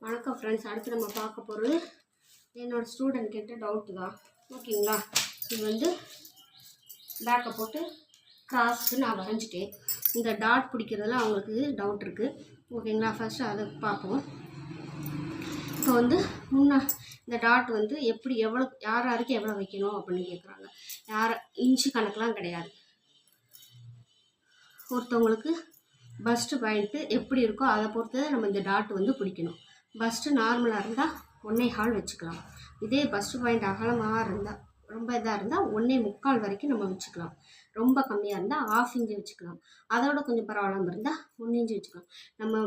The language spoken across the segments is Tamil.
வணக்கம் ஃப்ரெண்ட்ஸ். அடுத்து நம்ம பார்க்க போகிறது என்னோடய ஸ்டூடெண்ட் கேட்ட டவுட்டு தான். ஓகேங்களா? இது வந்து பேக்கை போட்டு கிராஸ்க்கு நான் வரைஞ்சிட்டேன். இந்த டாட் பிடிக்கிறதுல அவங்களுக்கு டவுட் இருக்குது. ஓகேங்களா? ஃபஸ்ட்டு அதை பார்ப்போம். இப்போ வந்து இந்த டாட் வந்து எப்படி எவ்வளோ யாருக்கு எவ்வளோ வைக்கணும் அப்படின்னு கேட்குறாங்க. இன்ச்சு கணக்கெலாம் கிடையாது. ஒருத்தவங்களுக்கு பஸ்ட்டு பாயிண்ட்டு எப்படி இருக்கோ அதை பொறுத்து நம்ம இந்த டாட் வந்து பிடிக்கணும். பஸ்ட்டு நார்மலாக இருந்தால் 1.25 வச்சுக்கலாம். இதே பஸ்ட்டு பாயிண்ட் அகலமாக இருந்தால் ரொம்ப இதாக இருந்தால் 1.25 வரைக்கும் நம்ம வச்சுக்கலாம். ரொம்ப கம்மியாக இருந்தால் 1/2 இன்ச்சு வச்சுக்கலாம். அதோட கொஞ்சம் பரவாயில்லாமல் இருந்தால் 1 இன்ச்சு வச்சுக்கலாம். நம்ம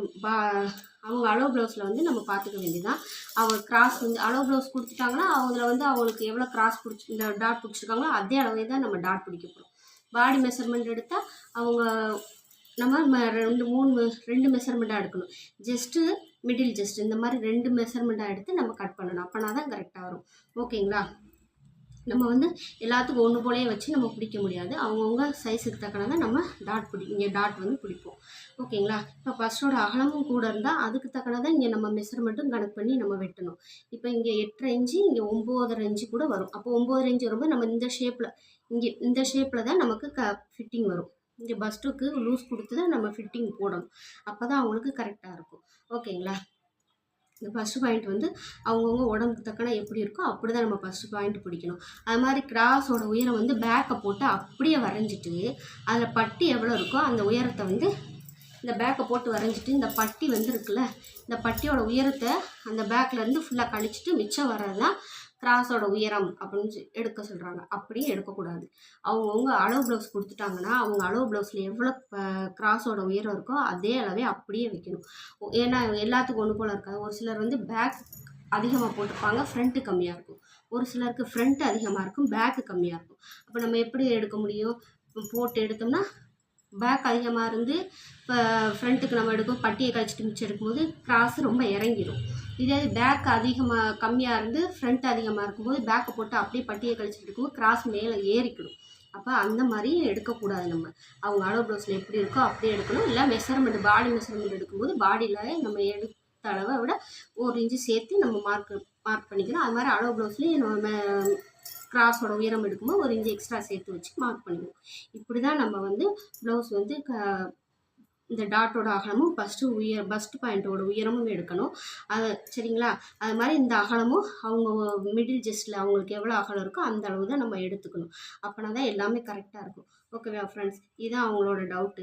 அவங்க அளவு ப்ளவுஸில் வந்து நம்ம பார்த்துக்க வேண்டியதான். அவங்க கிராஸ் வந்து அளவு ப்ளவுஸ் கொடுத்துட்டாங்கன்னா அதில் வந்து அவங்களுக்கு எவ்வளோ கிராஸ் இந்த டாட் பிடிச்சிருக்காங்களோ அதே அளவே தான் நம்ம டாட் பிடிக்க போகிறோம். பாடி மெஷர்மெண்ட் எடுத்தால் அவங்க நம்ம 2 மெஷர்மெண்ட்டாக எடுக்கணும். ஜஸ்ட்டு மிடில் ஜஸ்ட் இந்த மாதிரி 2 மெஷர்மெண்ட்டாக எடுத்து நம்ம கட் பண்ணணும். அப்போனா தான் கரெக்டாக வரும். ஓகேங்களா? நம்ம வந்து எல்லாத்துக்கும் ஒன்று போலேயே வச்சு நம்ம பிடிக்க முடியாது. அவங்கவுங்க சைஸுக்கு தக்கனதான் நம்ம இங்கே டாட் வந்து பிடிப்போம். ஓகேங்களா? இப்போ ஃபஸ்ட்டோட அகலமும் கூட இருந்தால் அதுக்கு தக்கனதான் இங்கே நம்ம மெஷர்மெண்ட்டும் கணக்கு பண்ணி நம்ம வெட்டணும். இப்போ இங்கே 8.5 இன்ச்சு, இங்கே 9.5 இன்ச்சு கூட வரும். அப்போ 9.5 இன்ச்சு வரும்போது நம்ம இந்த ஷேப்பில் தான் நமக்கு ஃபிட்டிங் வரும். இங்கே பஸ்ட்டுக்கு லூஸ் கொடுத்து தான் நம்ம ஃபிட்டிங் போடணும். அப்போ தான் அவங்களுக்கு கரெக்டாக இருக்கும். ஓகேங்களா? இந்த ஃபஸ்ட்டு பாயிண்ட் வந்து அவங்கவுங்க உடம்புக்கு தக்கன எப்படி இருக்கோ அப்படி தான் நம்ம ஃபஸ்ட்டு பாயிண்ட் பிடிக்கணும். அது மாதிரி கிராஸோட உயரம் வந்து பேக்கை போட்டு அப்படியே வரைஞ்சிட்டு அதில் பட்டி எவ்வளோ இருக்கோ அந்த உயரத்தை வந்து இந்த பேக்கை போட்டு வரைஞ்சிட்டு இந்த பட்டி வந்து இருக்குல்ல, இந்த பட்டியோட உயரத்தை அந்த பேக்லேருந்து ஃபுல்லாக கழிச்சிட்டு மிச்சம் வர்றது தான் கிராஸோட உயரம் அப்படின்னு எடுக்க சொல்கிறாங்க. அப்படியே எடுக்கக்கூடாது. அவங்கவுங்க அளவு ப்ளவுஸ் கொடுத்துட்டாங்கன்னா அவங்க அளவு ப்ளவுஸில் எவ்வளோ கிராஸோட உயரம் இருக்கோ அதே அளவே அப்படியே வைக்கணும். ஏன்னா எல்லாத்துக்கும் ஒன்று போல் இருக்காது. ஒரு சிலர் வந்து பேக் அதிகமாக போட்டிருப்பாங்க, ஃப்ரண்ட்டு கம்மியாக இருக்கும். ஒரு சிலருக்கு ஃப்ரண்ட்டு அதிகமாக இருக்கும், பேக்கு கம்மியாக இருக்கும். அப்போ நம்ம எப்படி எடுக்க முடியும்? போட்டு எடுத்தோம்னா பேக் அதிகமாக இருந்து இப்போ ஃப்ரண்ட்டுக்கு நம்ம பட்டியை கழிச்சிட்டு மிச்சம் எடுக்கும்போது கிராஸ் ரொம்ப இறங்கிடும். இதே பேக் கம்மியாக இருந்து ஃப்ரண்ட் அதிகமாக இருக்கும்போது பேக்கை போட்டு அப்படியே பட்டியை கழிச்சிட்டு இருக்கும்போது கிராஸ் மேலே ஏறிக்கிடும். அப்போ அந்த மாதிரி எடுக்கக்கூடாது. நம்ம அவங்க அளவு ப்ளவுஸில் எப்படி இருக்கோ அப்படியே எடுக்கணும். இல்லை பாடி மெஷர்மெண்ட் எடுக்கும்போது பாடியில் நம்ம எடுத்த அளவை விட 1 இன்ச்சு சேர்த்து நம்ம மார்க் பண்ணிக்கணும். அது மாதிரி அளவு ப்ளவுஸ்லேயே நம்ம கிராஸோட உயரம் எடுக்கும்போது 1 இன்ச்சு எக்ஸ்ட்ரா சேர்த்து வச்சு மார்க் பண்ணிக்கணும். இப்படி தான் நம்ம வந்து ப்ளவுஸ் வந்து இந்த டாட்டோட அகலமும் பஸ்ட்டு பாயிண்ட்டோட உயரமும் எடுக்கணும். அது சரிங்களா? அது மாதிரி இந்த அகலமும் அவங்க மிடில் ஜஸ்ட்டில் அவங்களுக்கு எவ்வளோ அகலம் இருக்கோ அந்த அளவு தான் நம்ம எடுத்துக்கணும். அப்போனா தான் எல்லாமே கரெக்டாக இருக்கும். ஓகேவா ஃப்ரெண்ட்ஸ்? இதுதான் அவங்களோட டவுட்டு.